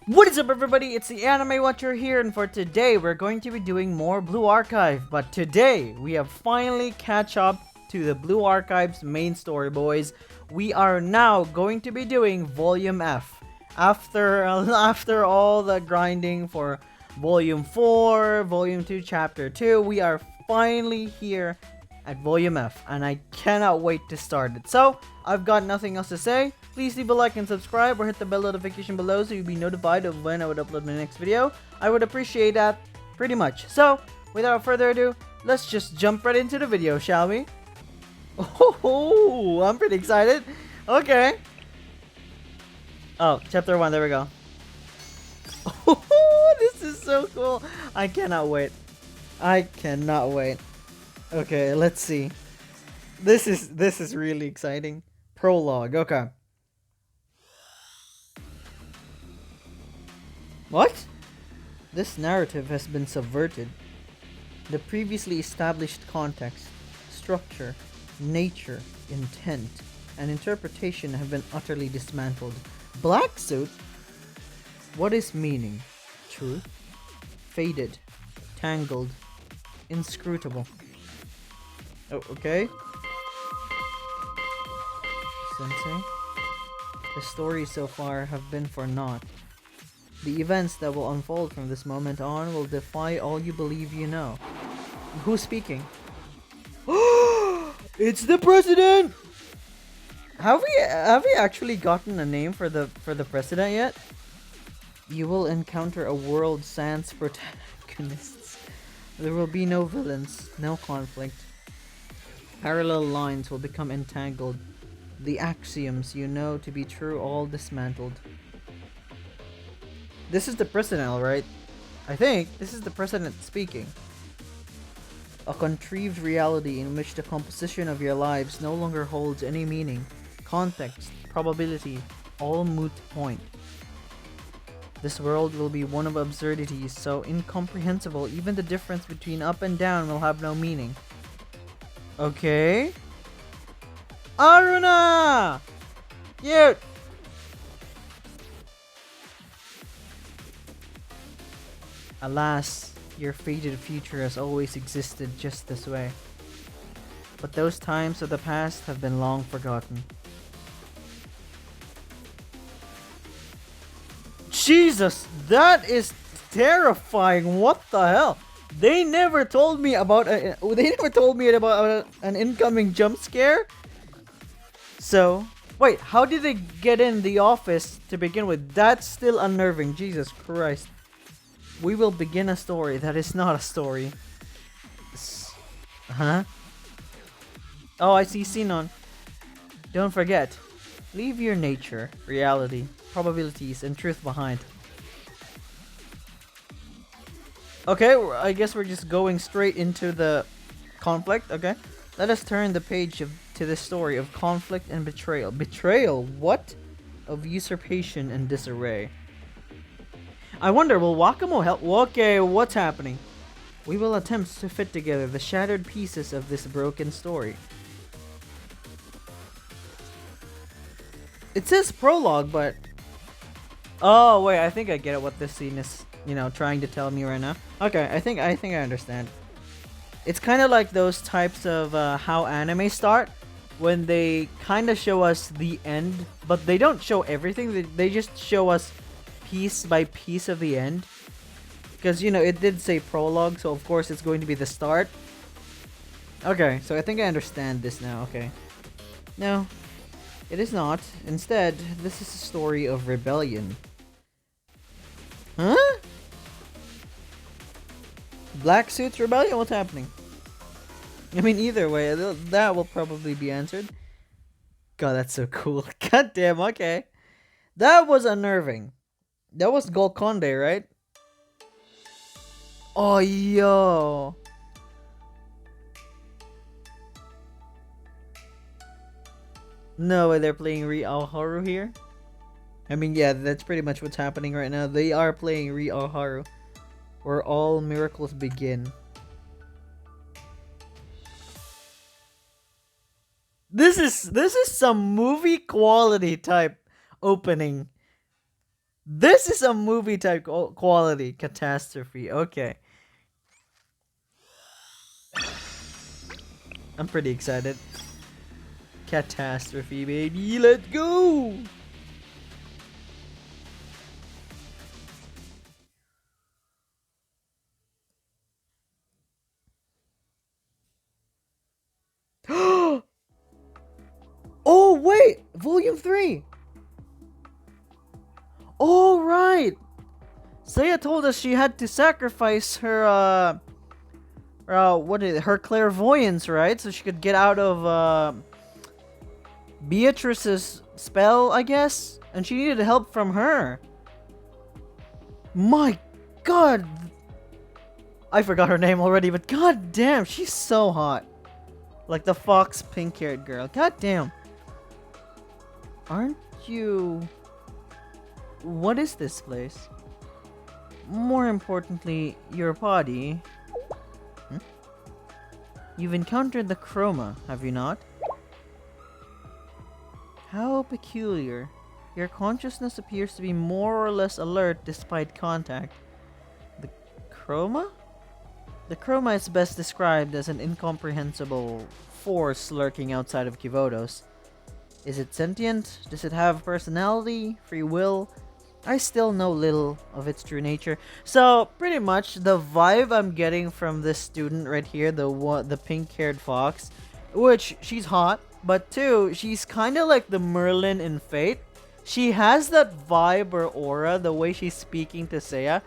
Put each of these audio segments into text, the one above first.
What is up, everybody? It's the Anime Watcher here, and for today we're going to be doing more Blue Archive. But today we have finally catch up to the Blue Archive's main story, boys. We are now going to be doing Volume F. After all the grinding for Volume 4, Volume 2, Chapter 2, we are finally here at Volume F, and I cannot wait to start it. So, I've got nothing else to say. Please leave a like and subscribe or hit the bell notification below so you'll be notified of when I would upload my next video. I would appreciate that pretty much. So, without further ado, let's just jump right into the video, shall we? Oh, I'm pretty excited. Okay. Oh, chapter 1, there we go. Oh, this is so cool. I cannot wait. I cannot wait. Okay, let's see. This is really exciting. Prologue, okay. What? This narrative has been subverted. The previously established context, structure, nature, intent, and interpretation have been utterly dismantled. Black suit? What is meaning? Truth? Faded. Tangled. Inscrutable. Oh, okay. Sensei? The stories so far have been for naught. The events that will unfold from this moment on will defy all you believe you know. Who's speaking? It's the president! Have we actually gotten a name for the president yet? You will encounter a world sans protagonists. There will be no villains, no conflict. Parallel lines will become entangled. The axioms you know to be true all dismantled. This is the president, right? I think this is the president speaking. A contrived reality in which the composition of your lives no longer holds any meaning, context, probability, all moot point. This world will be one of absurdities so incomprehensible even the difference between up and down will have no meaning. Okay. Aruna! Cute! Alas, your faded future has always existed just this way. But those times of the past have been long forgotten. Jesus, that is terrifying. What the hell? They never told me about an incoming jump scare. So, wait, how did they get in the office to begin with? That's still unnerving. Jesus Christ. We will begin a story that is not a story. Huh? Oh, I see Sinon. Don't forget, leave your nature, reality, probabilities, and truth behind. Okay, I guess we're just going straight into the conflict, okay? Let us turn the page to the story of conflict and betrayal. Betrayal? What? Of usurpation and disarray. I wonder, will Wakamo help? Okay, what's happening? We will attempt to fit together the shattered pieces of this broken story. It says prologue, but... Oh, wait, I think I get it what this scene is, trying to tell me right now. Okay, I think I understand. It's kind of like those types of how anime start, when they kind of show us the end, but they don't show everything, they just show us piece by piece of the end. Because, it did say prologue, so of course it's going to be the start. Okay, so I think I understand this now, okay. No, it is not. Instead, this is a story of rebellion. Huh? Black Suits Rebellion? What's happening? I mean, either way, that will probably be answered. God, that's so cool. God damn, okay. That was unnerving. That was Golconde, right? Oh, yo. No way they're playing Re-Alharu here. I mean, yeah, that's pretty much what's happening right now. They are playing Re-Alharu, where all miracles begin. This is some movie quality type opening. This is a movie type quality catastrophe. Okay. I'm pretty excited. Catastrophe, baby. Let's go. Oh, wait. Volume 3. Oh, right. Saya told us she had to sacrifice her clairvoyance, right? So she could get out of Beatrice's spell, I guess, and she needed help from her. My God, I forgot her name already, but god damn, she's so hot. Like the fox pink-haired girl. God damn. Aren't you... What is this place? More importantly, your body. Hmm? You've encountered the Chroma, have you not? How peculiar. Your consciousness appears to be more or less alert despite contact. The Chroma? The Chroma is best described as an incomprehensible force lurking outside of kivotos. Is it sentient? Does it have personality? Free will? I still know little of its true nature. So, pretty much, the vibe I'm getting from this student right here, the pink-haired fox, which, she's hot, but two, she's kind of like the Merlin in Fate. She has that vibe or aura, the way she's speaking to Seiya.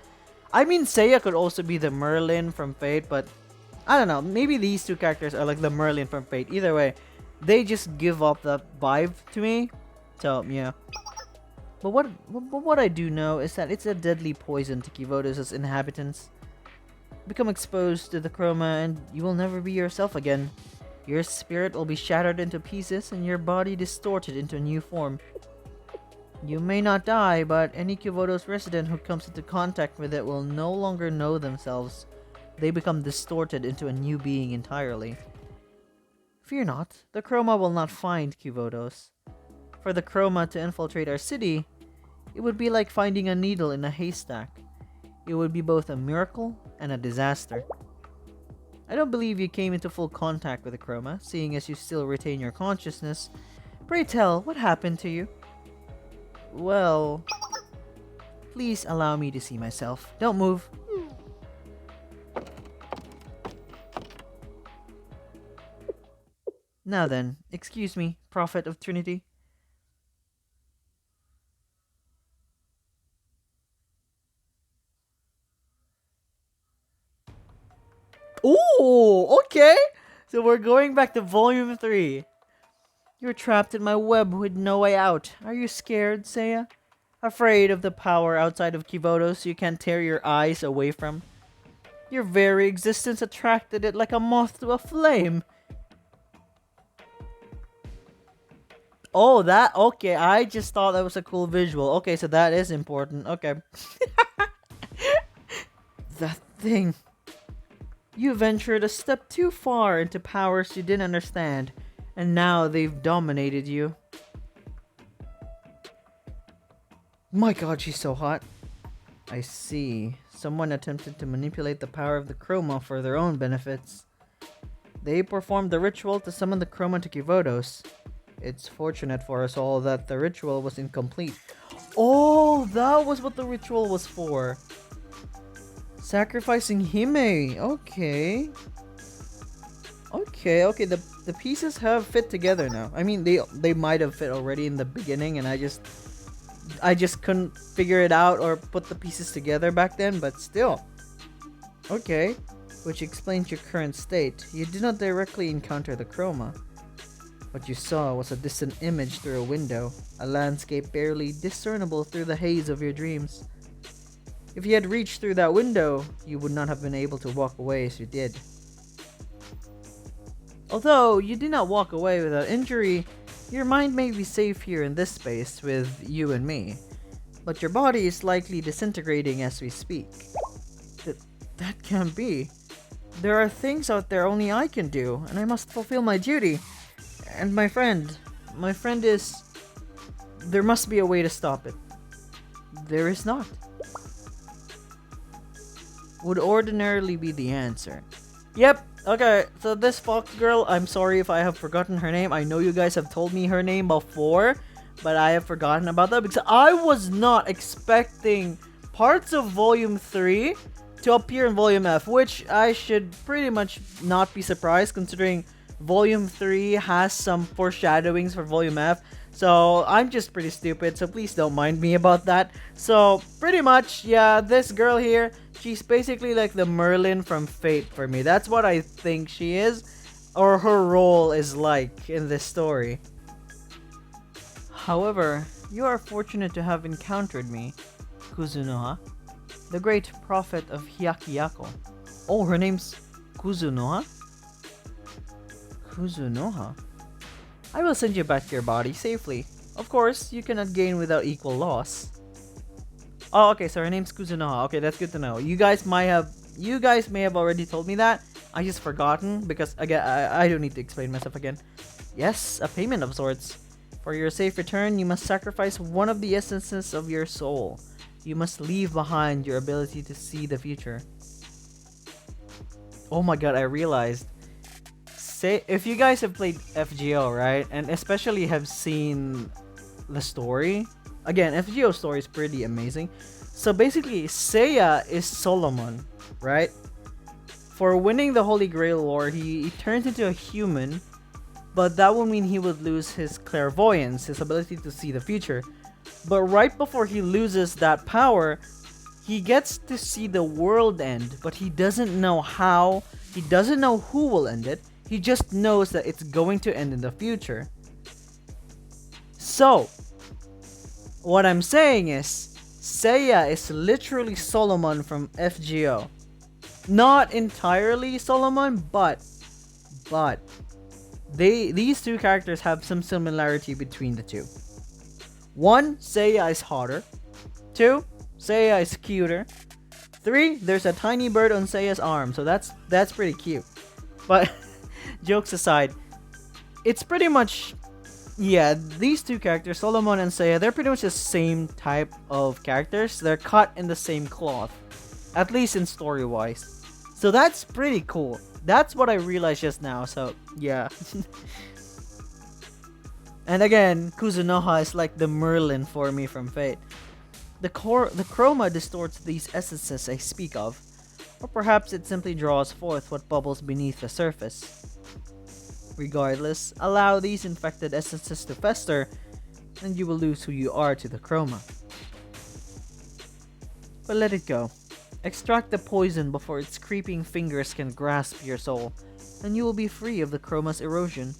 I mean, Seiya could also be the Merlin from Fate, but I don't know. Maybe these two characters are like the Merlin from Fate. Either way, they just give off that vibe to me. So, yeah. But what I do know is that it's a deadly poison to Kivotos' inhabitants. Become exposed to the Chroma and you will never be yourself again. Your spirit will be shattered into pieces and your body distorted into a new form. You may not die, but any Kivotos resident who comes into contact with it will no longer know themselves. They become distorted into a new being entirely. Fear not, the Chroma will not find Kivotos. For the Chroma to infiltrate our city, it would be like finding a needle in a haystack. It would be both a miracle and a disaster. I don't believe you came into full contact with the Chroma, seeing as you still retain your consciousness. Pray tell, what happened to you? Well... Please allow me to see myself. Don't move. Now then, excuse me, Prophet of Trinity. Ooh, okay. So we're going back to volume 3. You're trapped in my web with no way out. Are you scared, Seiya? Afraid of the power outside of Kivotos you can't tear your eyes away from? Your very existence attracted it like a moth to a flame. Oh, that... Okay, I just thought that was a cool visual. Okay, so that is important. Okay. That thing... You ventured a step too far into powers you didn't understand, and now they've dominated you. My god, she's so hot. I see. Someone attempted to manipulate the power of the Chroma for their own benefits. They performed the ritual to summon the Chroma to Kivotos. It's fortunate for us all that the ritual was incomplete. Oh, that was what the ritual was for. Sacrificing Hime. Okay. Okay, the pieces have fit together now. I mean, they might have fit already in the beginning and I just couldn't figure it out or put the pieces together back then, but still. Okay. Which explains your current state. You did not directly encounter the Chroma. What you saw was a distant image through a window, a landscape barely discernible through the haze of your dreams. If you had reached through that window, you would not have been able to walk away as you did. Although you did not walk away without injury, your mind may be safe here in this space with you and me, but your body is likely disintegrating as we speak. That can't be. There are things out there only I can do, and I must fulfill my duty. And my friend is... There must be a way to stop it. There is not. Would ordinarily be the answer. Yep, okay, so this fox girl, I'm sorry if I have forgotten her name. I know you guys have told me her name before, but I have forgotten about that because I was not expecting parts of Volume 3 to appear in Volume F, which I should pretty much not be surprised considering Volume 3 has some foreshadowings for Volume F. So I'm just pretty stupid, so please don't mind me about that. So pretty much, yeah, this girl here, she's basically like the Merlin from Fate for me. That's what I think she is, or her role is like in this story. However, you are fortunate to have encountered me, Kuzunoha, the great prophet of Hyakiyako. Oh, her name's Kuzunoha? Kuzunoha? I will send you back to your body safely. Of course, you cannot gain without equal loss. Oh, okay, so her name's Kuzunoha. Okay, that's good to know. You guys may have already told me that. I just forgotten because again, I don't need to explain myself again. Yes, a payment of sorts. For your safe return, you must sacrifice one of the essences of your soul. You must leave behind your ability to see the future. Oh my god, I realized. Say, if you guys have played FGO, right, and especially have seen the story, again, FGO story is pretty amazing. So basically, Seiya is Solomon, right? For winning the Holy Grail War, he turns into a human, but that would mean he would lose his clairvoyance, his ability to see the future. But right before he loses that power, he gets to see the world end, but he doesn't know how, he doesn't know who will end it. He just knows that it's going to end in the future. So, what I'm saying is, Seiya is literally Solomon from FGO. Not entirely Solomon, but these two characters have some similarity between the two. One, Seiya is hotter. Two, Seiya is cuter. Three, there's a tiny bird on Seiya's arm, so that's pretty cute. But jokes aside, it's pretty much, yeah, these two characters, Solomon and Seiya, they're pretty much the same type of characters. They're cut in the same cloth, at least in story-wise. So that's pretty cool. That's what I realized just now, so yeah. And again, Kuzunoha is like the Merlin for me from Fate. The Chroma distorts these essences I speak of, or perhaps it simply draws forth what bubbles beneath the surface. Regardless, allow these infected essences to fester, and you will lose who you are to the Chroma. But let it go. Extract the poison before its creeping fingers can grasp your soul, and you will be free of the Chroma's erosion.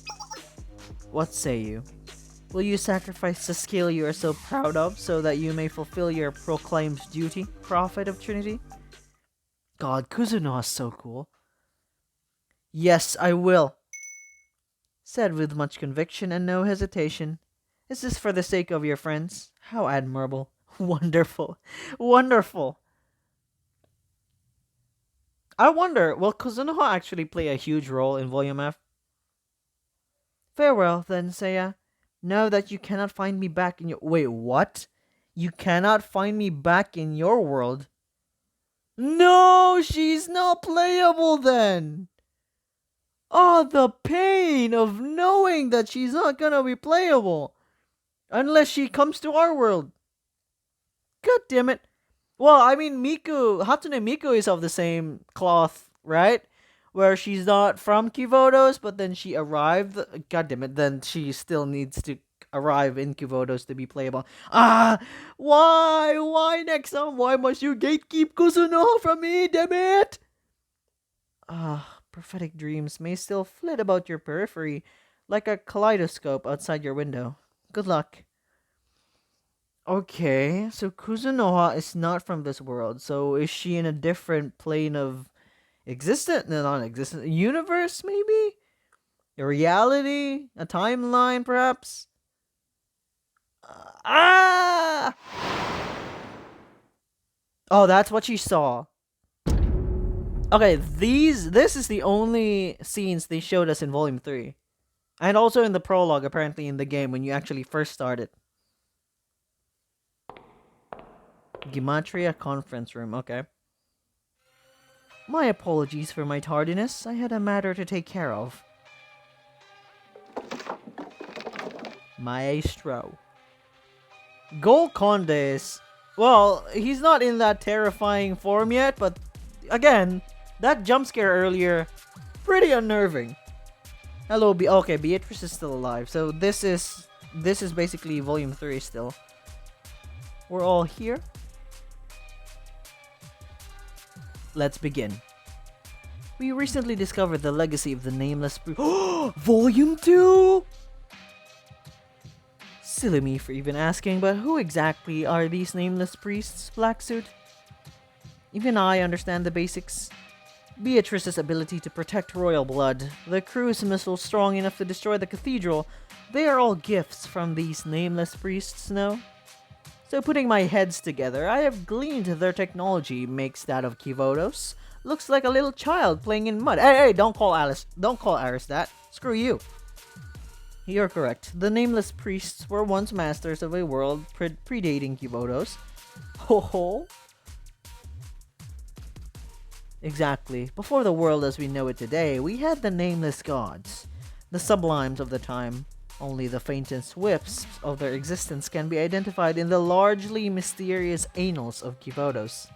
What say you? Will you sacrifice the skill you are so proud of so that you may fulfill your proclaimed duty, Prophet of Trinity? God, Kuzunoha is so cool. Yes, I will, said with much conviction and no hesitation. Is this for the sake of your friends? How admirable. Wonderful. Wonderful. I wonder, will Kuzunoha actually play a huge role in Volume F? Farewell, then, Seiya. Know that you cannot find me back in your... Wait, what? You cannot find me back in your world? No, she's not playable then! Oh, the pain of knowing that she's not gonna be playable! Unless she comes to our world. God damn it. Well, I mean, Hatsune Miku is of the same cloth, right? Where she's not from Kivotos, but then she arrived. God damn it, then she still needs to arrive in Kivotos to be playable. Ah! Why? Why, Nexon? Why must you gatekeep Kusuno from me, damn it? Ah, prophetic dreams may still flit about your periphery, like a kaleidoscope outside your window. Good luck. Okay, so Kuzunoha is not from this world. So is she in a different plane of existent, no, non-existent universe? Maybe a reality, a timeline, perhaps. Ah! Oh, that's what she saw. Okay, this is the only scenes they showed us in Volume 3, and also in the prologue. Apparently, in the game when you actually first started. Gematria conference room, okay. My apologies for my tardiness. I had a matter to take care of. Maestro. Golconde is... Well, he's not in that terrifying form yet, but again, that jump scare earlier, pretty unnerving. Hello, okay, Beatrice is still alive. So this is basically volume 3 still. We're all here. Let's begin. We recently discovered the legacy of the nameless Volume 2! Silly me for even asking, but who exactly are these nameless priests, Black Suit? Even I understand the basics. Beatrice's ability to protect royal blood, the cruise missile strong enough to destroy the cathedral, they are all gifts from these nameless priests, no? So putting my heads together, I have gleaned their technology makes that of kivotos. Looks like a little child playing in mud. Hey, don't call Aris that. Screw you. You're correct. The nameless priests were once masters of a world predating kivotos. Ho ho. Exactly. Before the world as we know it today, we had the nameless gods, the sublimes of the time. Only the faintest wisps of their existence can be identified in the largely mysterious annals of kivotos.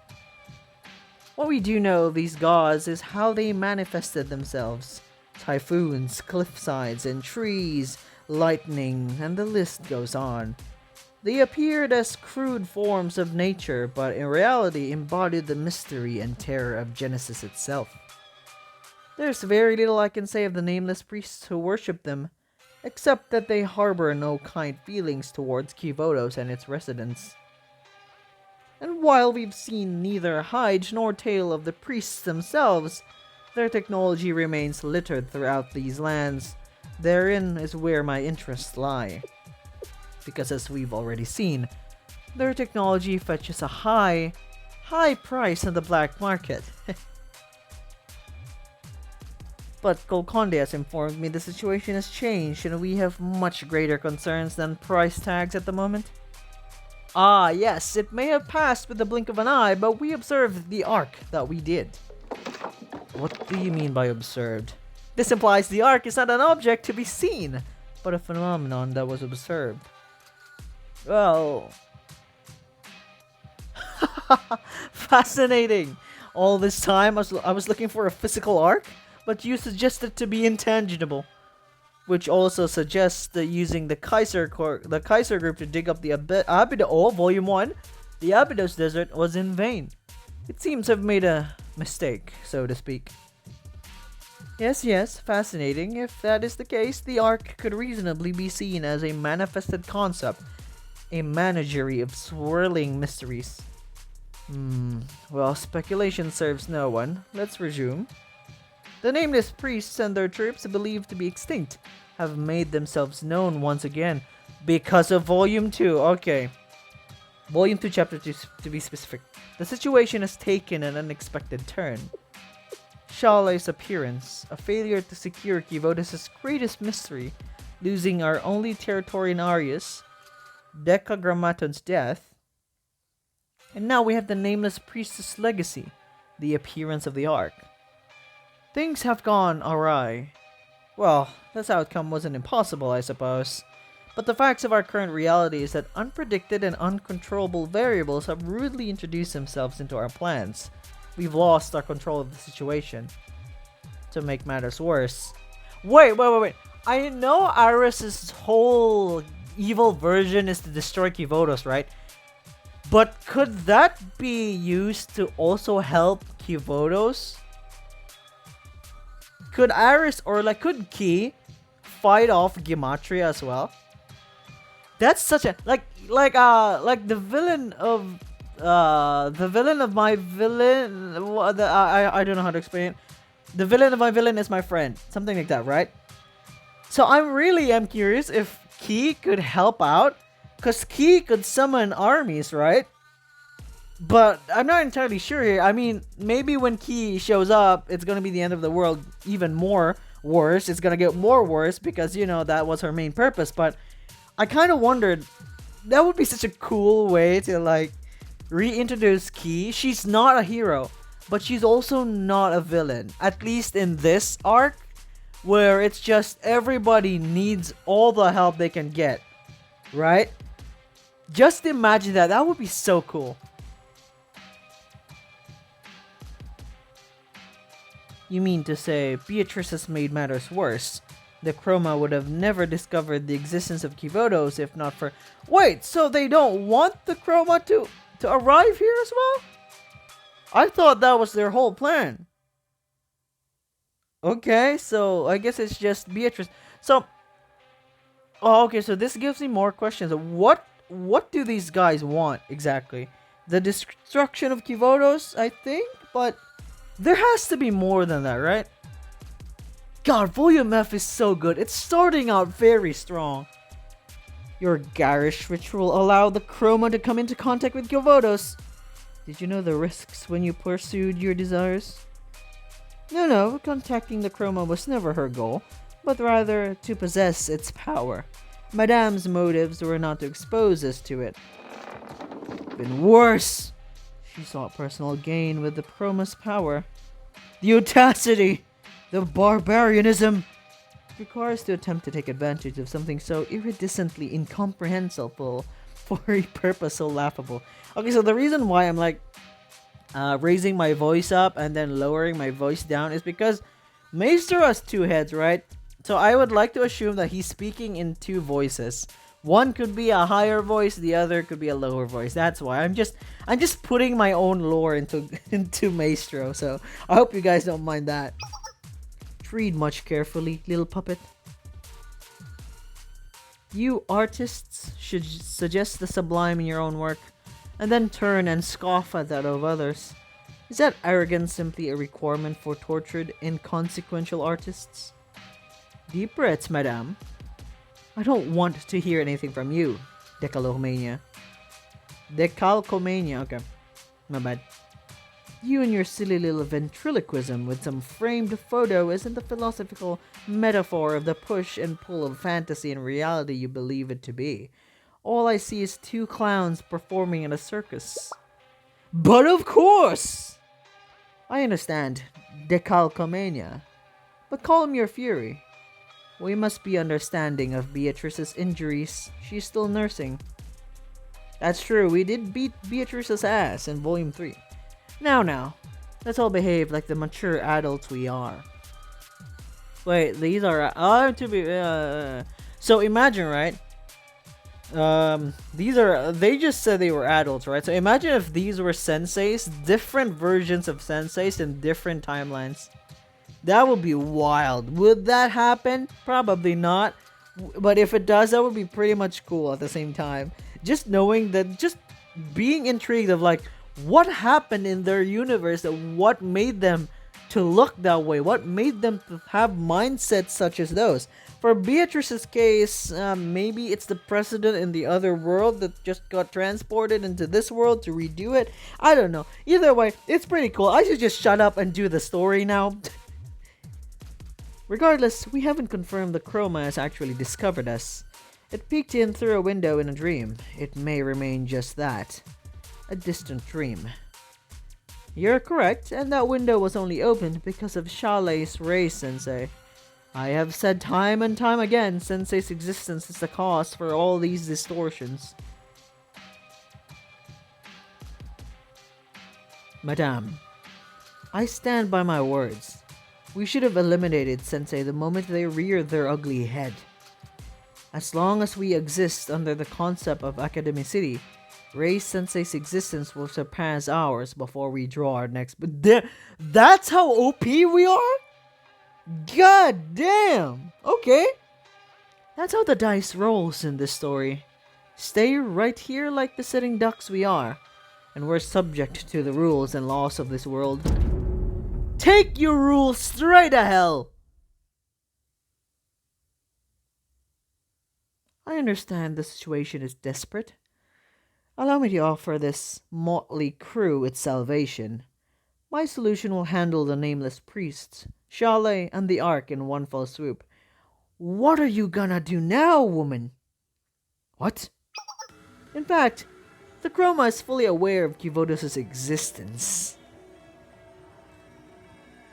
What we do know of these gods is how they manifested themselves. Typhoons, cliffsides, and trees, lightning, and the list goes on. They appeared as crude forms of nature, but in reality embodied the mystery and terror of Genesis itself. There's very little I can say of the nameless priests who worship them, except that they harbor no kind feelings towards Kivotos and its residents. And while we've seen neither hide nor tail of the priests themselves, their technology remains littered throughout these lands. Therein is where my interests lie. Because as we've already seen, their technology fetches a high price in the black market. But Golconde has informed me the situation has changed and we have much greater concerns than price tags at the moment. Ah, yes, it may have passed with the blink of an eye, but we observed the arc that we did. What do you mean by observed? This implies the arc is not an object to be seen, but a phenomenon that was observed. Well... Fascinating! All this time I was looking for a physical arc, but you suggested to be intangible. Which also suggests that using the Kaiser group to dig up the Volume 1, the Abydos Desert, was in vain. It seems to have made a mistake, so to speak. Yes, fascinating. If that is the case, the Ark could reasonably be seen as a manifested concept, a menagerie of swirling mysteries. Well, speculation serves no one. Let's resume. The nameless priests and their troops, believed to be extinct, have made themselves known once again because of Volume 2. Okay. Volume 2, Chapter 2, to be specific. The situation has taken an unexpected turn. Shale's appearance, a failure to secure Kivotos' greatest mystery, losing our only territory in Arius, Decagrammaton's death, and now we have the nameless priestess legacy, the appearance of the Ark. Things have gone awry. Well, this outcome wasn't impossible, I suppose. But the facts of our current reality is that unpredicted and uncontrollable variables have rudely introduced themselves into our plans. We've lost our control of the situation. To make matters worse... Wait. I know Aris's whole evil version is to destroy Kivotos, right? But could that be used to also help Kivotos? Could Aris could Ki fight off Gematria as well? That's such a like the villain of my villain. I don't know how to explain it. The villain of my villain is my friend. Something like that, right? So I'm curious if Ki could help out, cause Ki could summon armies, right? But I'm not entirely sure here. I mean, maybe when Ki shows up, it's gonna be the end of the world even more worse. It's gonna get more worse because, you know, that was her main purpose. But I kind of wondered, that would be such a cool way to, like, Reintroduce Key. She's not a hero, but she's also not a villain. At least in this arc, where it's just everybody needs all the help they can get, right? Just imagine that. That would be so cool. You mean to say Beatrice has made matters worse? The Chroma would have never discovered the existence of kivotos if not for... Wait, so they don't want the Chroma to arrive here as well? I thought that was their whole plan. Okay, so I guess it's just Beatrice. So... Oh, okay, so this gives me more questions. What do these guys want exactly? The destruction of kivotos, I think? But there has to be more than that, right? God, Volume F is so good. It's starting out very strong. Your garish ritual allowed the Chroma to come into contact with kivotos. Did you know the risks when you pursued your desires? No, contacting the Chroma was never her goal, but rather to possess its power. Madame's motives were not to expose us to it. Even worse! She sought personal gain with the Chroma's power. The audacity! The barbarianism! It requires to attempt to take advantage of something so iridescently incomprehensible for a purpose so laughable. Okay, so the reason why I'm like raising my voice up and then lowering my voice down is because Maestro has two heads, right? So I would like to assume that he's speaking in two voices. One could be a higher voice, the other could be a lower voice. That's why I'm just putting my own lore into Maestro. So I hope you guys don't mind that. Read much carefully, little puppet. You artists should suggest the sublime in your own work, and then turn and scoff at that of others. Is that arrogance simply a requirement for tortured, inconsequential artists? Deep breaths, madame. I don't want to hear anything from you, Decalcomania. Decalcomania, okay. My bad. You and your silly little ventriloquism with some framed photo isn't the philosophical metaphor of the push and pull of fantasy and reality you believe it to be. All I see is two clowns performing in a circus. But of course! I understand, Decalcomania. But calm your fury. We must be understanding of Beatrice's injuries. She's still nursing. That's true, we did beat Beatrice's ass in Volume 3. Now, let's all behave like the mature adults we are. Wait, these are... So imagine, right? They just said they were adults, right? So imagine if these were senseis, different versions of senseis in different timelines. That would be wild. Would that happen? Probably not. But if it does, that would be pretty much cool at the same time. Just knowing that, just being intrigued of like, what happened in their universe, that what made them to look that way, what made them to have mindsets such as those. For Beatrice's case, maybe it's the president in the other world that just got transported into this world to redo it. I don't know. Either way, it's pretty cool. I should just shut up and do the story now. Regardless, we haven't confirmed the Chroma has actually discovered us. It peeked in through a window in a dream. It may remain just that. A distant dream. You're correct, and that window was only opened because of Shale's race, Sensei. I have said time and time again, Sensei's existence is the cause for all these distortions. Madame, I stand by my words. We should have eliminated Sensei the moment they reared their ugly head. As long as we exist under the concept of academicity, Rei Sensei's existence will surpass ours before we draw our next... But that's how OP we are? God damn! Okay. That's how the dice rolls in this story. Stay right here like the sitting ducks we are, and we're subject to the rules and laws of this world. Take your rules straight to hell! I understand the situation is desperate. Allow me to offer this motley crew its salvation. My solution will handle the nameless priests, Shale, and the Ark in one fell swoop. What are you gonna do now, woman? What? In fact, The Chroma is fully aware of Kivotos' existence.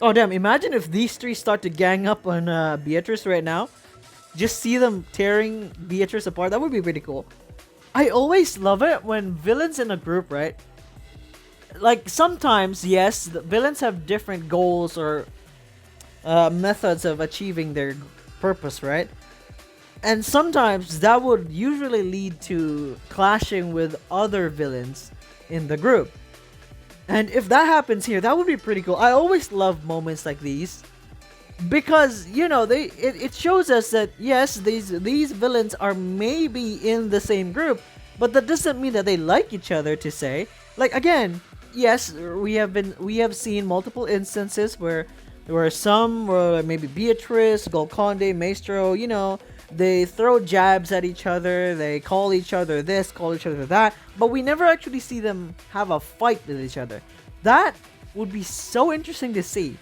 Oh damn, imagine if these three start to gang up on Beatrice right now. Just see them tearing Beatrice apart. That would be pretty cool. I always love it when villains in a group, right? Like, sometimes, yes, the villains have different goals or methods of achieving their purpose, right? And sometimes that would usually lead to clashing with other villains in the group. And if that happens here, that would be pretty cool. I always love moments like these. Because, you know, it shows us that, yes, these villains are maybe in the same group, but that doesn't mean that they like each other, to say. Like, again, yes, we have seen multiple instances where some, maybe Beatrice, Golconde, Maestro, you know, they throw jabs at each other, they call each other this, call each other that, but we never actually see them have a fight with each other. That would be so interesting to see.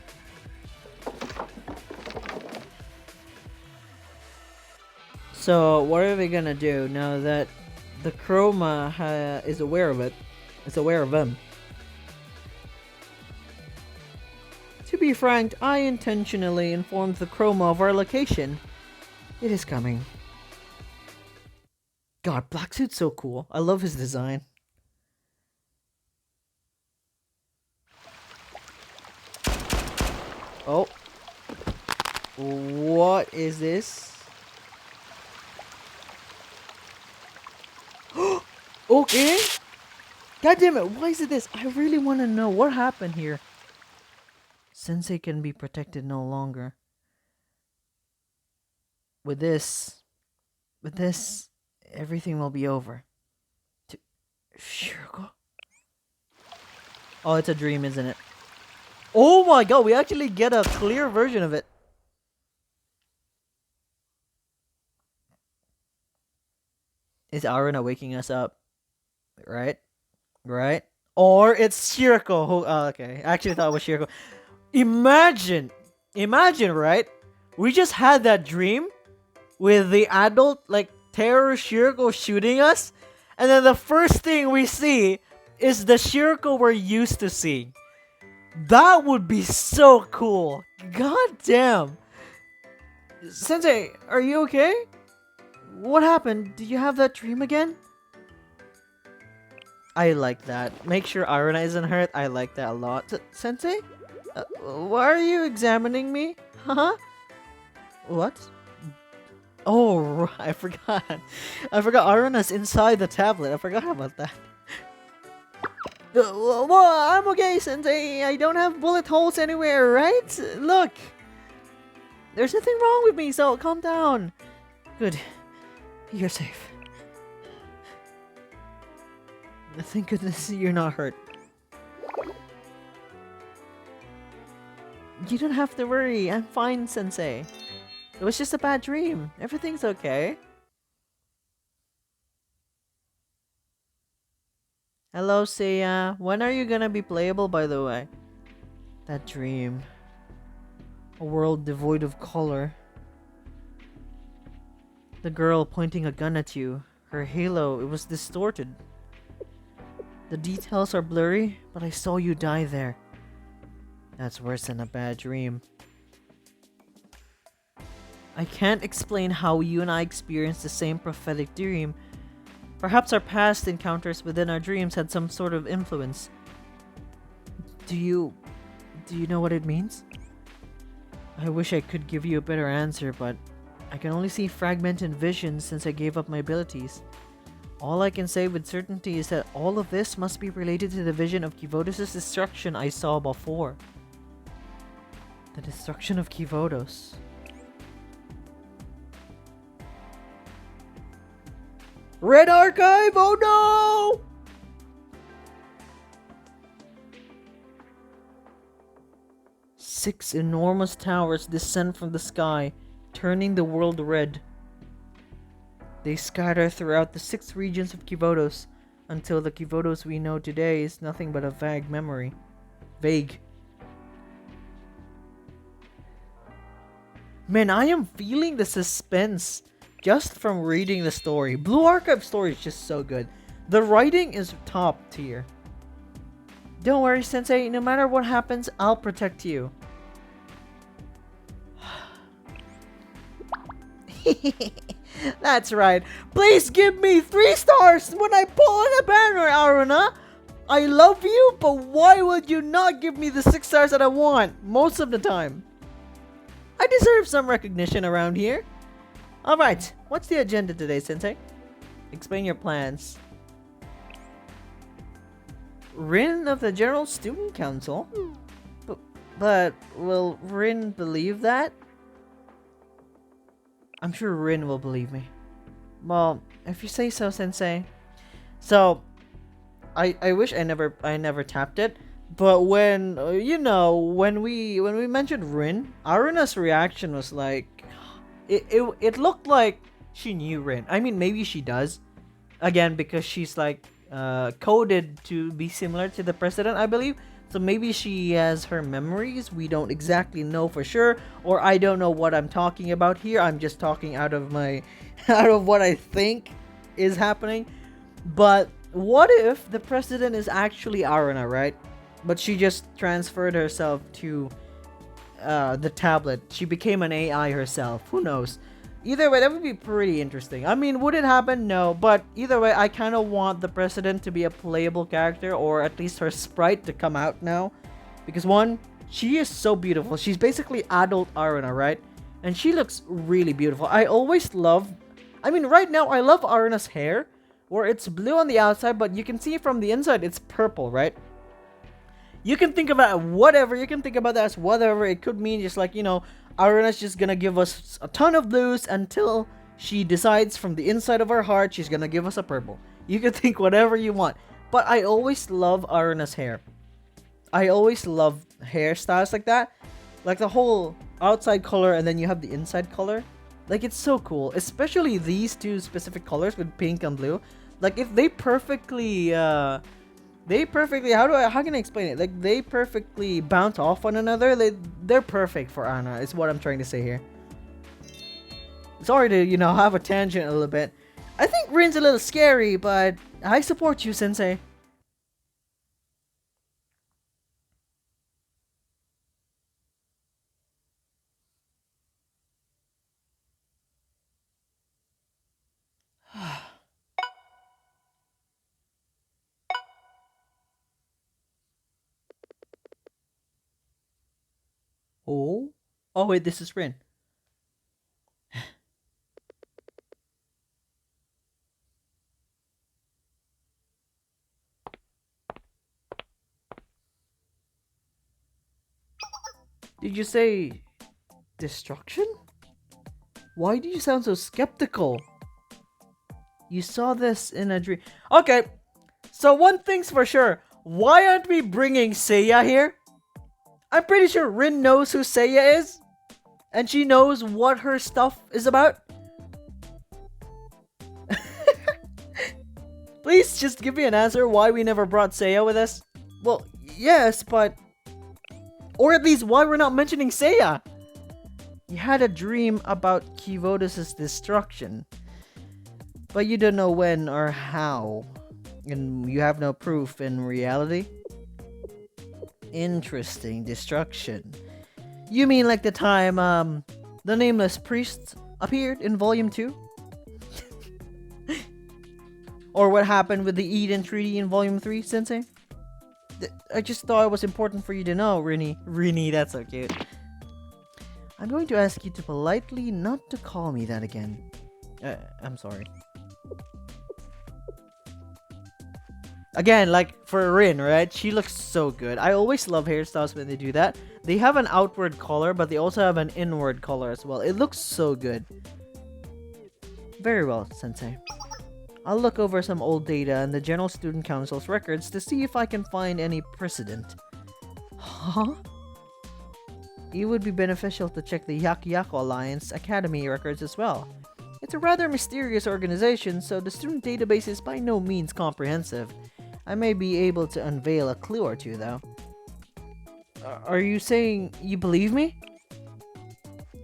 So, what are we gonna do now that the Chroma is aware of it? Is aware of them. To be frank, I intentionally informed the Chroma of our location. It is coming. God, Black Suit's so cool. I love his design. Oh. What is this? Okay. God damn it, why is it this? I really want to know what happened here. Sensei can be protected no longer. With this, everything will be over. Shiroko? Oh, it's a dream, isn't it? Oh my god, we actually get a clear version of it. Is Aruna waking us up? Right? Right? Or it's Shiroko who... Oh, okay. I actually thought it was Shiroko. Imagine, right? We just had that dream with the adult, like, terror Shiroko shooting us, and then the first thing we see is the Shiroko we're used to seeing. That would be so cool. God damn. Sensei, are you okay? What happened? Did you have that dream again? I like that. Make sure Aruna isn't hurt. I like that a lot. Sensei? Why are you examining me? Huh? What? Oh, I forgot. I forgot Aruna's inside the tablet. I forgot about that. Well, I'm okay, Sensei. I don't have bullet holes anywhere, right? Look. There's nothing wrong with me, so calm down. Good. You're safe. Thank goodness you're not hurt. You don't have to worry. I'm fine, Sensei. It was just a bad dream. Everything's okay. Hello, Seiya. When are you gonna be playable, by the way? That dream. A world devoid of color. The girl pointing a gun at you. Her halo, it was distorted. The details are blurry, but I saw you die there. That's worse than a bad dream. I can't explain how you and I experienced the same prophetic dream. Perhaps our past encounters within our dreams had some sort of influence. Do you know what it means? I wish I could give you a better answer, but I can only see fragmented visions since I gave up my abilities. All I can say with certainty is that all of this must be related to the vision of Kivotos' destruction I saw before. The destruction of Kivotos. Red Archive! Oh no! Six enormous towers descend from the sky, turning the world red. They scatter throughout the 6 regions of Kivotos, until the Kivotos we know today is nothing but a vague memory. Vague. Man, I am feeling the suspense just from reading the story. Blue Archive story is just so good. The writing is top tier. Don't worry, Sensei. No matter what happens, I'll protect you. That's right. Please give me 3 stars when I pull on a banner, Aruna. I love you, but why would you not give me the 6 stars that I want most of the time? I deserve some recognition around here. Alright, what's the agenda today, Sensei? Explain your plans. Rin of the General Student Council? But will Rin believe that? I'm sure Rin will believe me. Well, if you say so, Sensei. So, I wish I never tapped it. But when when we mentioned Rin, Aruna's reaction was like, it looked like she knew Rin. I mean, maybe she does. Again, because she's like coded to be similar to the president, I believe. So maybe she has her memories. We don't exactly know for sure, or I don't know what I'm talking about here. I'm just talking out of my out of what I think is happening. But what if the president is actually Aruna, right? But she just transferred herself to the tablet. She became an AI herself. Who knows? Either way, that would be pretty interesting. I mean, would it happen? No. But either way, I kind of want the president to be a playable character, or at least her sprite to come out now. Because one, she is so beautiful. She's basically adult Aruna, right? And she looks really beautiful. I always love... I mean, right now, I love Aruna's hair, where it's blue on the outside, but you can see from the inside, it's purple, right? You can think about whatever. You can think about that as whatever. It could mean just like, Aruna's just gonna give us a ton of blues until she decides from the inside of her heart she's gonna give us a purple. You can think whatever you want. But I always love Aruna's hair. I always love hairstyles like that. Like the whole outside color and then you have the inside color. Like, it's so cool. Especially these two specific colors with pink and blue. Like, if they perfectly... how can I explain it? Like, they perfectly bounce off one another. They're perfect for Anna, is what I'm trying to say here. Sorry to, have a tangent a little bit. I think Rin's a little scary, but I support you, Sensei. Oh? Oh, wait, this is Rin. Did you say destruction? Why do you sound so skeptical? You saw this in a dream. Okay, so one thing's for sure. Why aren't we bringing Seiya here? I'm pretty sure Rin knows who Seiya is. And she knows what her stuff is about. Please just give me an answer why we never brought Seiya with us. Well, yes, but... Or at least why we're not mentioning Seiya. You had a dream about Kivotos' destruction. But you don't know when or how. And you have no proof in reality. Interesting. Destruction. You mean like the time, the Nameless Priest appeared in Volume 2? Or what happened with the Eden Treaty in Volume 3, Sensei? I just thought it was important for you to know, Rini. Rini, that's so cute. I'm going to ask you to politely not to call me that again. I'm sorry. Again, like for Rin, right? She looks so good. I always love hairstyles when they do that. They have an outward color, but they also have an inward color as well. It looks so good. Very well, Sensei. I'll look over some old data and the General Student Council's records to see if I can find any precedent. Huh? It would be beneficial to check the Yaku Alliance Academy records as well. It's a rather mysterious organization, so the student database is by no means comprehensive. I may be able to unveil a clue or two, though. Are you saying you believe me?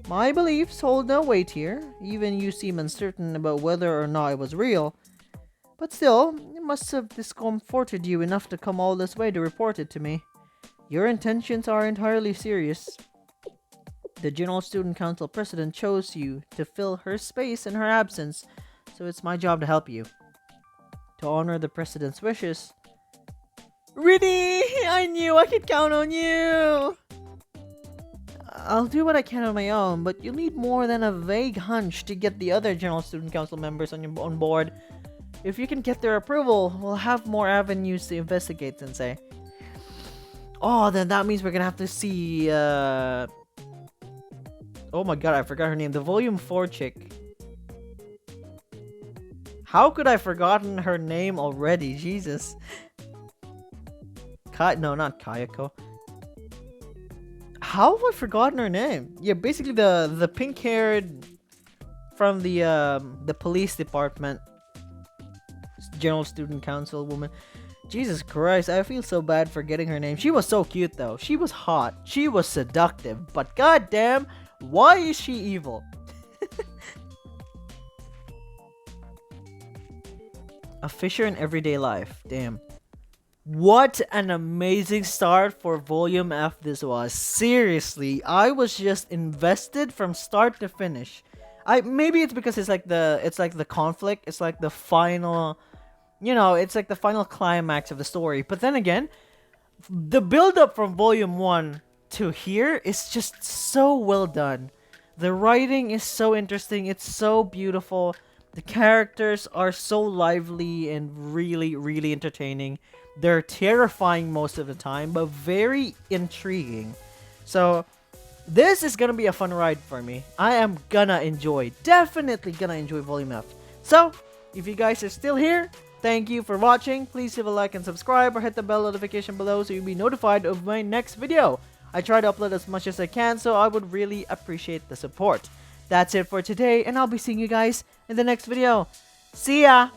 My beliefs hold no weight here. Even you seem uncertain about whether or not it was real. But still, must have discomforted you enough to come all this way to report it to me. Your intentions are entirely serious. The General Student Council President chose you to fill her space in her absence, so it's my job to help you. To honor the President's wishes... Really? I knew I could count on you! I'll do what I can on my own, but you'll need more than a vague hunch to get the other General Student Council members on board. If you can get their approval, we'll have more avenues to investigate, Sensei. Oh, then that means we're gonna have to see, oh my god, I forgot her name. The Volume 4 chick. How could I have forgotten her name already? Jesus. No, not Kayako. How have I forgotten her name? Yeah, basically the pink-haired from the police department. General Student Council woman. Jesus Christ, I feel so bad for getting her name. She was so cute though. She was hot. She was seductive. But goddamn, why is she evil? A fisher in everyday life. Damn. What an amazing start for Volume F this was. Seriously, I was just invested from start to finish. Maybe it's because it's like the conflict. It's like the final, you know, it's like the final climax of the story. But then again, the build up from Volume 1 to here is just so well done. The writing is so interesting. It's so beautiful. The characters are so lively and really, really entertaining. They're terrifying most of the time, but very intriguing. So, this is gonna be a fun ride for me. I am definitely gonna enjoy Volume F. So, if you guys are still here, thank you for watching. Please leave a like and subscribe or hit the bell notification below so you'll be notified of my next video. I try to upload as much as I can, so I would really appreciate the support. That's it for today, and I'll be seeing you guys in the next video. See ya!